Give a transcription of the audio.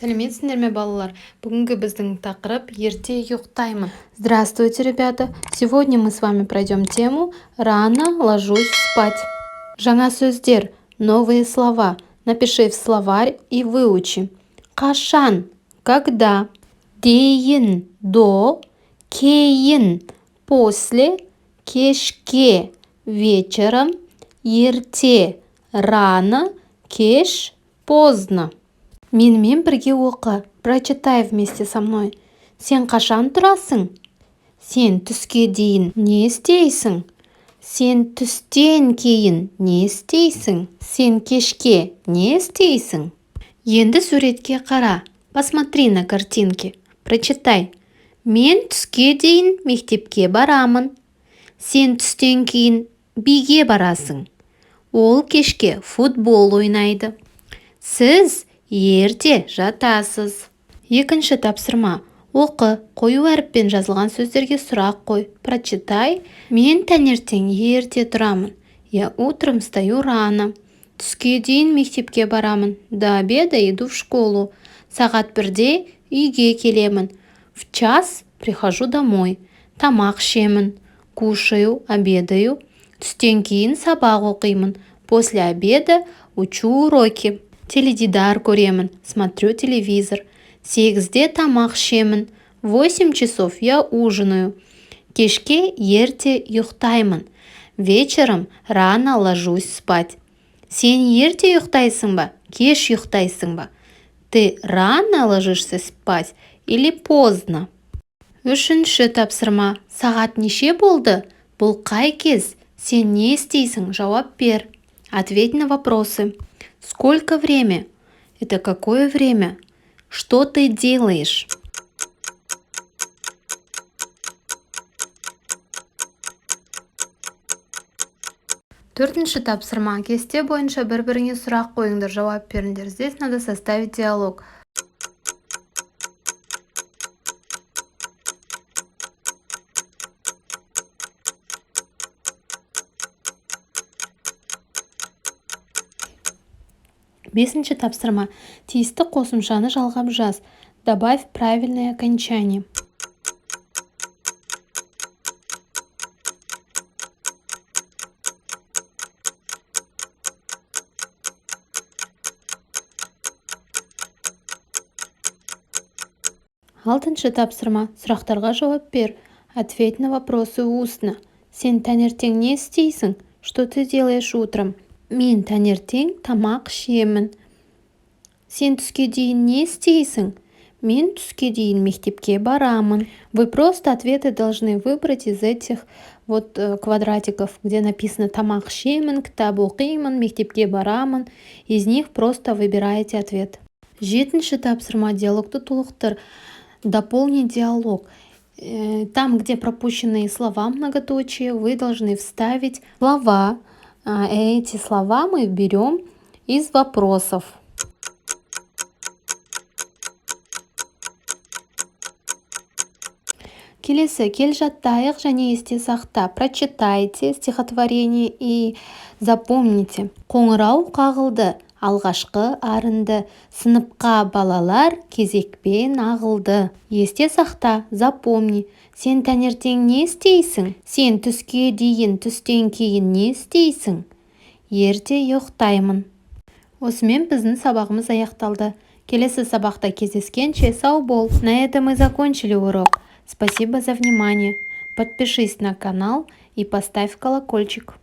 Сәлеметсіңдер ме, балалар? Бүгінгі біздің тақырып ерте ұйықтаймын. Здравствуйте, ребята! Сегодня мы с вами пройдем тему «Рано ложусь спать». Жаңа сөздер, новые слова. Напиши в словарь и выучи. Қашан, когда, дейін, до, кейін, после, кешке, вечером, ерте, рано, кеш, поздно. Менімен бірге оқы. Прочитай вместе со мной. Сен қашан тұрасың? Сен түске дейін не істейсің? Сен түстен кейін не істейсің? Сен кешке не істейсің? Енді суретке қара. Посмотри на картинки. Прочитай. Мен түске дейін мектепке барамын. Сен түстен кейін биге барасың. Ол кешке футбол ойнайды. Сіз ерте жатасыз. Екінші тапсырма. Оқы, қою әріппен жазылған сөздерге сұрақ қой. Прочитай. Мен таңертең ерте тұрамын. Я утром встаю рано. Түске дейін мектепке барамын. До обеда иду в школу. Сағат 1-де үйге келемін. В час прихожу домой. Тамақ ішемін. Кушаю, обедаю. Түстен кейін сабақ оқимын. После обеда учу уроки. Теледидар көремін, смотрю телевизор. 8-де тамақ ішемін. 8 часов я ужинаю. Кешке ерте ұйықтаймын. Вечером рано ложусь спать. Сен ерте ұйықтайсың ба, кеш ұйықтайсың ба? Ты рано ложишься спать или поздно? Үшінші тапсырма. Сағат неше болды? Бұл қай кез? Сен не істейсің? Жауап бер. Ответь на вопросы. Сколько время? Это какое время? Что ты делаешь? Төртінші тапсырма. Кесте бойынша бір-біріңе сұрақ қойыңдар, жауап беріңдер. Здесь надо составить диалог. Бесінші тапсырма. Тиісті қосымшаны жалғап жаз. Добавь правильное окончание. Алтыншы тапсырма. Сұрақтарға жауап бер. Ответь на вопросы устно. Сен таңертең не істейсің? Что ты делаешь утром? Мен таңертең тамақ ішемін. Сен түске дейін не істейсің? Мен түске дейін мектепке барамын. Вы просто ответы должны выбрать из этих квадратиков, где написано тамақ ішемін, кітап оқимын, мектепке барамын. Из них просто выбираете ответ. Жетінші тапсырма. Диалогты толықтыр. Дополни диалог. Там, где пропущенные слова многоточие, вы должны вставить слова. Эти слова мы берем из вопросов. Келесі, кел жаттайық және есте сақта. Прочитайте стихотворение и запомните. Қоңырау қағылды, алғашқы арынды. Сыныпқа балалар кезекпен ағылды. Есте сақта, запомни. Сен таңертең не істейсің? Сен түске дейін, түстен кейін не істейсің? Ерте ұйықтаймын. Осымен біздің сабағымыз аяқталды. Келесі сабақта кездескенше сау бол. На этом мы закончили урок. Спасибо за внимание. Подпишись на канал и поставь колокольчик.